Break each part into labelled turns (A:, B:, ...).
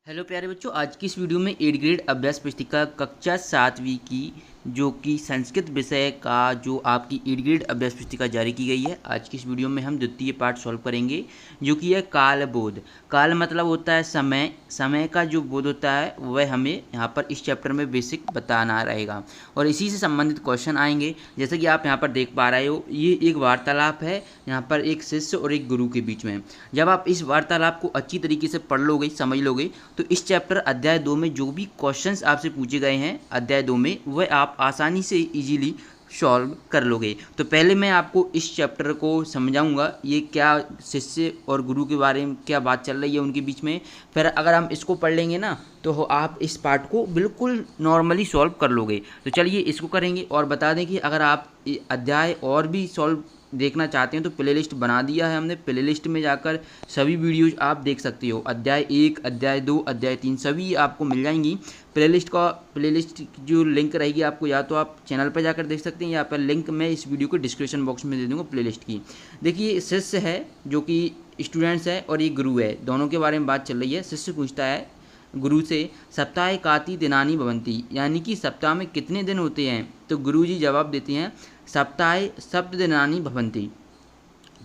A: Hello प्यारे बच्चों, आज की इस वीडियो में 8th ग्रेड अभ्यास पुस्तिका कक्षा 7वीं की जो कि संस्कृत विषय का जो आपकी 8th ग्रेड अभ्यास पुस्तिका जारी की गई है। आज की इस वीडियो में हम द्वितीय पार्ट सॉल्व करेंगे जो कि है कालबोध। काल मतलब होता है समय, समय का जो बोध होता है वह हमें यहाँ पर इस चैप्टर में बेसिक बताना रहेगा और इसी से संबंधित क्वेश्चन आएंगे। जैसे कि आप यहाँ पर देख पा रहे हो, ये एक वार्तालाप है यहाँ पर एक शिष्य और एक गुरु के बीच में। जब आप इस वार्तालाप को अच्छी तरीके से पढ़ लोगे, समझ लोगे, तो इस चैप्टर अध्याय 2 में जो भी क्वेश्चंस आपसे पूछे गए हैं अध्याय 2 में, वह आप आसानी से इजीली सॉल्व कर लोगे। तो पहले मैं आपको इस चैप्टर को समझाऊंगा, ये क्या शिष्य और गुरु के बारे में क्या बात चल रही है उनके बीच में। फिर अगर हम इसको पढ़ लेंगे ना तो आप इस पार्ट को बिल्कुल नॉर्मली सॉल्व कर लोगे। तो चलिए इसको करेंगे। और बता दें कि अगर आप अध्याय और भी सॉल्व देखना चाहते हैं तो प्लेलिस्ट बना दिया है हमने। प्लेलिस्ट में जाकर सभी वीडियोज आप देख सकते हो, अध्याय 1, अध्याय 2, अध्याय 3 सभी आपको मिल जाएंगी। प्लेलिस्ट जो लिंक रहेगी आपको या तो आप चैनल पर जाकर देख सकते हैं या फिर लिंक मैं इस वीडियो को डिस्क्रिप्शन बॉक्स में दे दूँगा प्लेलिस्ट की। देखिए, शिष्य है जो कि स्टूडेंट्स है और ये गुरु है, दोनों के बारे में बात चल रही है। शिष्य पूछता है गुरु से, सप्ताह काति दिनानि भवन्ति, यानी कि सप्ताह में कितने दिन होते हैं। तो गुरु जी जवाब देते हैं सप्ताहे सप्त दिनानि भवन्ति।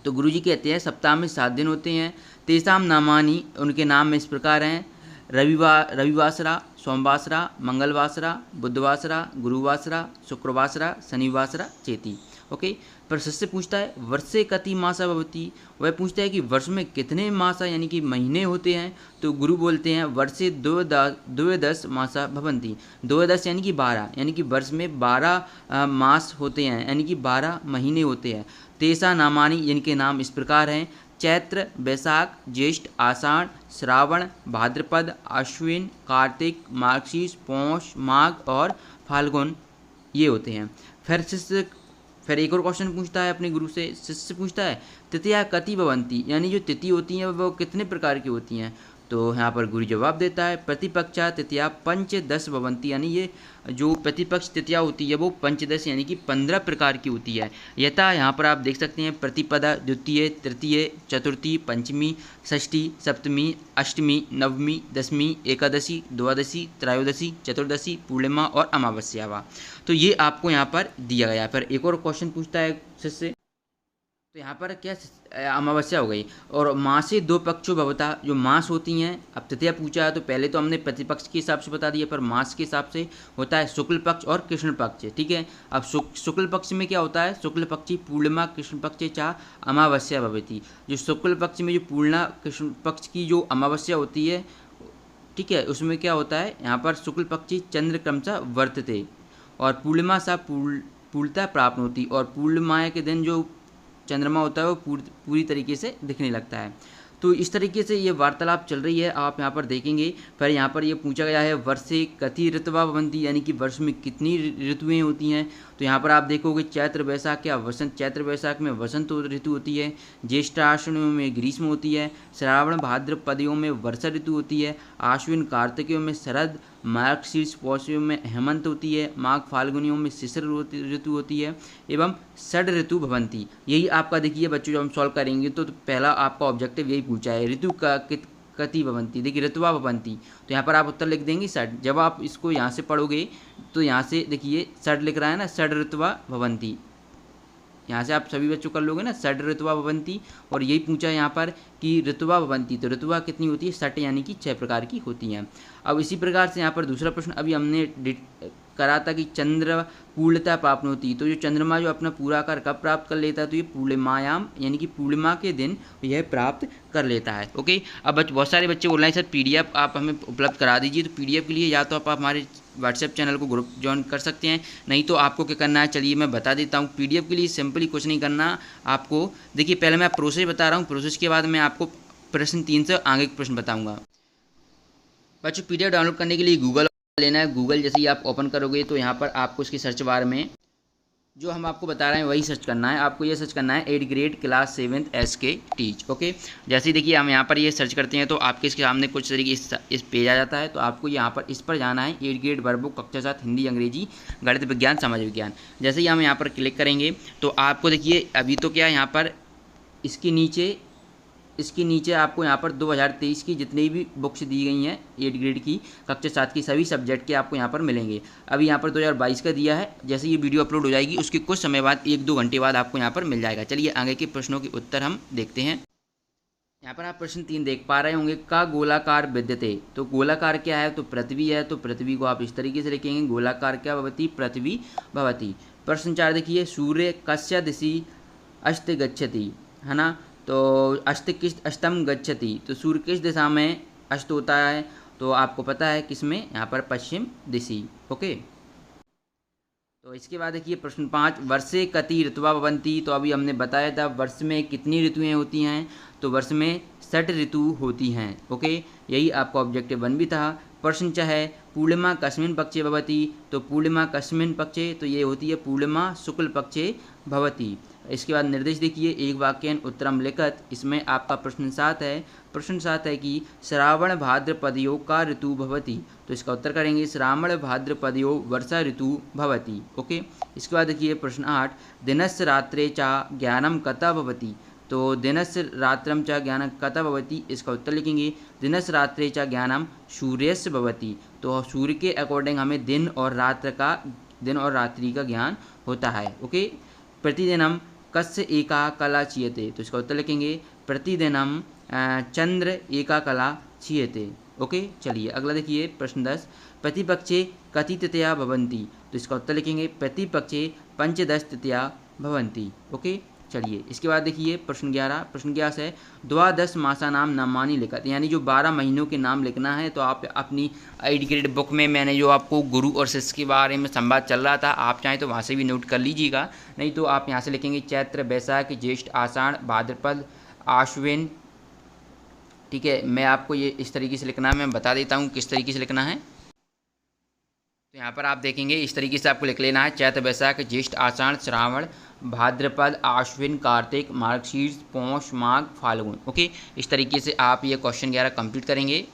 A: तो गुरु जी कहते हैं सप्ताह में 7 दिन होते हैं। तेसाम नामानि, उनके नाम इस प्रकार हैं, रविवासरा, सोमवासरा, मंगलवासरा, बुधवासरा, गुरुवासरा, शुक्रवासरा, शनिवासरा चेति। ओके। पर शिष्य पूछता है वर्षे कति मासा भवति, वह पूछता है कि वर्ष में कितने मासा यानी कि महीने होते हैं। तो गुरु बोलते हैं वर्षे द्वयोदश मासा भवन्ति। द्वयोदश यानी कि 12, यानी कि वर्ष में 12 मास होते हैं, यानी कि 12 महीने होते हैं। तेसा नामानि, इनके नाम इस प्रकार हैं, चैत्र, वैशाख, ज्येष्ठ, आषाढ़, श्रावण, भाद्रपद, आश्विन, कार्तिक, मार्गशीर्ष, पौष, माघ और फाल्गुन, ये होते हैं। फिर एक और क्वेश्चन पूछता है अपने गुरु से। शिष्य पूछता है तिथिया कति भवन्ति, यानी जो तिथि होती हैं वो कितने प्रकार की होती हैं। तो यहाँ पर गुरु जवाब देता है प्रतिपक्षा तिथिया पंचदश भवन्ति, यानी ये जो प्रतिपक्ष तिथिया होती है वो पंचदश यानी कि 15 प्रकार की होती है। यथा यहाँ पर आप देख सकते हैं प्रतिपदा, द्वितीय, तृतीय, चतुर्थी, पंचमी, षष्ठी, सप्तमी, अष्टमी, नवमी, दशमी, एकादशी, द्वादशी, त्रयोदशी, चतुर्दशी, पूर्णिमा और अमावस्या वा। तो ये आपको यहाँ पर दिया गया है। फिर एक और क्वेश्चन पूछता है शिष्य, तो यहाँ पर क्या अमावस्या हो गई। और मासे 2 पक्षों भवता, जो मास होती हैं, अब तृतीया पूछा है तो पहले तो हमने प्रतिपक्ष के हिसाब से बता दिया, पर मास के हिसाब से होता है शुक्ल पक्ष और कृष्ण पक्ष। ठीक है। अब शुक्ल पक्ष में क्या होता है, शुक्ल पक्षी पूर्णिमा कृष्ण पक्ष चा अमावस्या भवती। जो शुक्ल पक्ष में जो पूर्णिमा कृष्ण पक्ष की जो अमावस्या होती है, ठीक है, उसमें क्या होता है, यहाँ पर शुक्ल पक्षी चंद्र क्रमशः वर्तते और पूर्णिमा सा पूर्णता प्राप्त होती, और पूर्णिमा के दिन जो चंद्रमा होता है वो पूरी तरीके से दिखने लगता है। तो इस तरीके से ये वार्तालाप चल रही है, आप यहाँ पर देखेंगे। फिर यहाँ पर ये पूछा गया है वर्षे कति ऋतुवा भवन्ति, यानी कि वर्ष में कितनी ऋतुएं होती हैं। तो यहाँ पर आप देखोगे चैत्र वैशाख या वसंत, चैत्र वैशाख में वसंत ऋतु होती है, ज्येष्ठाश्विनों में ग्रीष्म होती है, श्रावण भाद्रपदियों में वर्षा ऋतु होती है, आश्विन कार्तिकों में शरद, मार्गशीर्ष पौषों में हेमंत होती है, माघ फाल्गुनियों में शिशिर ऋतु होती है, एवं षड ऋतु भवन्ति। यही आपका देखिए बच्चों, जब हम सॉल्व करेंगे तो पहला आपका ऑब्जेक्टिव यही पूछा है, ऋतु का कति भवन्ति। देखिए ऋतुवा भवन्ति, तो यहाँ पर आप उत्तर लिख देंगे षड। जब आप इसको यहाँ से पढ़ोगे तो यहाँ से देखिए षड लिख रहा है ना, षड ऋतुवा भवन्ति। यहाँ से आप सभी बच्चों कर लोगे ना, षड ऋतुवा भवन्ति। और यही पूछा है यहाँ पर कि ऋतुवा भवन्ति, तो ऋतुवा कितनी होती है, षट, यानी कि 6 प्रकार की होती हैं। अब इसी प्रकार से यहाँ पर दूसरा प्रश्न अभी हमने करा था कि चंद्र पूर्णता प्राप्त होती, तो जो चंद्रमा जो अपना पूरा आकार कब प्राप्त कर लेता है, तो ये पूर्णिमायाम यानी कि पूर्णिमा के दिन यह प्राप्त कर लेता है। ओके। अब बहुत सारे बच्चे बोल रहे हैं सर PDF आप हमें उपलब्ध करा दीजिए। तो PDF के लिए या तो आप हमारे व्हाट्सएप चैनल को ग्रुप ज्वाइन कर सकते हैं, नहीं तो आपको क्या करना है, चलिए मैं बता देता हूँ। PDF के लिए सिंपली कुछ नहीं करना आपको। देखिए पहले मैं प्रोसेस बता रहा हूँ, प्रोसेस के बाद मैं आपको प्रश्न 3 से आगे के प्रश्न बताऊँगा। बच्चों PDF डाउनलोड करने के लिए गूगल लेना है। गूगल जैसे ही आप ओपन करोगे तो यहाँ पर आपको उसकी सर्च बार में जो हम आपको बता रहे हैं वही सर्च करना है। आपको ये सर्च करना है 8th grade class 7th SK teach. Okay. जैसे ही देखिए हम यहाँ पर ये सर्च करते हैं तो आपके इसके सामने कुछ तरीके इस पेज आ जाता है। तो आपको यहाँ पर इस पर जाना है, 8th ग्रेड वर्कबुक कक्षा 7 हिंदी, अंग्रेजी, गणित, विज्ञान, समाज विज्ञान। जैसे ही हम यहाँ पर क्लिक करेंगे तो आपको देखिए अभी तो क्या यहाँ पर इसके नीचे इसके नीचे आपको यहाँ पर 2023 की जितनी भी बुक्स दी गई हैं 8 ग्रेड की कक्षा 7 की सभी सब्जेक्ट के आपको यहाँ पर मिलेंगे। अभी यहाँ पर 2022 का दिया है, जैसे ये वीडियो अपलोड हो जाएगी उसके कुछ समय बाद 1-2 घंटे बाद आपको यहाँ पर मिल जाएगा। चलिए आगे के प्रश्नों के उत्तर हम देखते हैं। यहाँ पर आप प्रश्न 3 देख पा रहे होंगे, का गोलाकार विद्यते। तो गोलाकार क्या है, तो पृथ्वी है, तो पृथ्वी को आप इस तरीके से लिखेंगे, गोलाकार क्या भवती, पृथ्वी भवती। प्रश्न 4 देखिए, सूर्य कस्य दिशि अस्त गच्छति, है ना, तो अस्त किस अस्तम गच्छति, तो सूर्य किस दिशा में अस्त होता है, तो आपको पता है किस में, यहाँ पर पश्चिम दिशि। ओके, तो इसके बाद देखिए प्रश्न 5, वर्षे कति ऋतुवा भवन्ति। तो अभी हमने बताया था वर्ष में कितनी ऋतुएं होती हैं, तो वर्ष में 6 ऋतु होती हैं। ओके, यही आपका ऑब्जेक्टिव 1 भी था। प्रश्न 6 है, पूर्णिमा कस्मिन् पक्षे भवति। तो पूर्णिमा कस्मिन् पक्षे, तो ये होती है पूर्णिमा शुक्ल पक्षे भवति। इसके बाद निर्देश देखिए, एक वाक्यन उत्तरम लिखत। इसमें आपका प्रश्न 7 है। प्रश्न 7 है कि श्रावण भाद्रपदयोः का ऋतु भवति। तो इसका उत्तर करेंगे श्रावण भाद्रपदयोः वर्षा ऋतु भवति। ओके, इसके बाद देखिए प्रश्न 8, दिनस्य रात्रे च ज्ञानम कतः भवति। तो दिनस्य रात्रम च ज्ञानम कतः भवति, इसका उत्तर लिखेंगे दिनस्य रात्रे च ज्ञानम सूर्यस्य भवति। तो सूर्य के अकॉर्डिंग हमें दिन और रात्रि का ज्ञान होता है। ओके, प्रतिदिनम कस्य एका कला चीयते। तो इसका उत्तर लिखेंगे प्रतिदिनम चंद्र एका कला चीयते। ओके, चलिए अगला देखिए प्रश्न 10, प्रतिपक्षे कति तिथयः भवन्ति। तो इसका उत्तर लिखेंगे प्रतिपक्षे 15 तिथयः भवन्ति। ओके, चलिए इसके बाद देखिए प्रश्न 11। प्रश्न 11 है, द्वादश मासानाम नामानि लिखत। यानी जो 12 महीनों के नाम लिखना है। तो आप अपनी 8 ग्रेड बुक में मैंने जो आपको गुरु और शिष्य के बारे में संवाद चल रहा था, आप चाहें तो वहाँ से भी नोट कर लीजिएगा, नहीं तो आप यहाँ से लिखेंगे चैत्र, बैसाख, ज्येष्ठ, आषाढ़, भाद्रपद, आश्विन। ठीक है, मैं आपको ये इस तरीके से लिखना है, मैं बता देता हूँ किस तरीके से लिखना है। तो यहाँ पर आप देखेंगे इस तरीके से आपको लिख लेना है, चैत्र, बैसाख, ज्येष्ठ, आषाढ़, श्रावण, भाद्रपद, आश्विन, कार्तिक, मार्गशीर्ष, पौष, माघ, फाल्गुन। ओके, इस तरीके से आप ये क्वेश्चन 11 कंप्लीट करेंगे।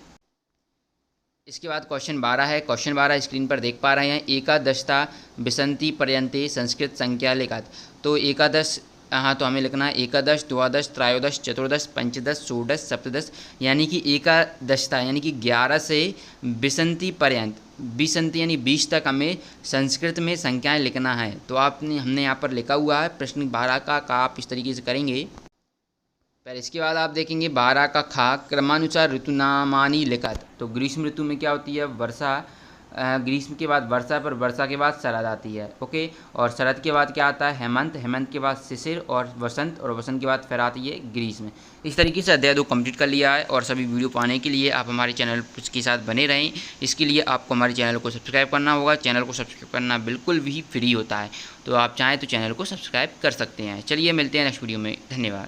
A: इसके बाद क्वेश्चन 12 है। क्वेश्चन 12 स्क्रीन पर देख पा रहे हैं, एकादशता विसंति पर्यन्ते संस्कृत संख्या लिखत। तो एकादश, हाँ, तो हमें लिखना है एकादश, द्वादश, त्रयोदश, चतुर्दश, पंचदश, षोडश, सप्तदश। यानी कि एकादशता यानी कि 11 से विसंति पर्यंत, विसंति यानी 20 तक हमें संस्कृत में संख्याएं लिखना है। तो हमने यहाँ पर लिखा हुआ है प्रश्न 12 का आप इस तरीके से करेंगे। फिर इसके बाद आप देखेंगे 12 का खा, क्रमानुसार ऋतुनामानि लिखत। तो ग्रीष्म ऋतु में क्या होती है, वर्षा। ग्रीष्म के बाद वर्षा, पर वर्षा के बाद शरद आती है। ओके, और शरद के बाद क्या आता है, हेमंत, हेमंत के बाद शिशिर और वसंत के बाद फिर आती है ग्रीष्म। इस तरीके से अध्याय 2 कंप्लीट कर लिया है। और सभी वीडियो पाने के लिए आप हमारे चैनल के साथ बने रहें। इसके लिए आपको हमारे चैनल को सब्सक्राइब करना होगा। चैनल को सब्सक्राइब करना बिल्कुल भी फ्री होता है, तो आप चाहें तो चैनल को सब्सक्राइब कर सकते हैं। चलिए मिलते हैं नेक्स्ट वीडियो में, धन्यवाद।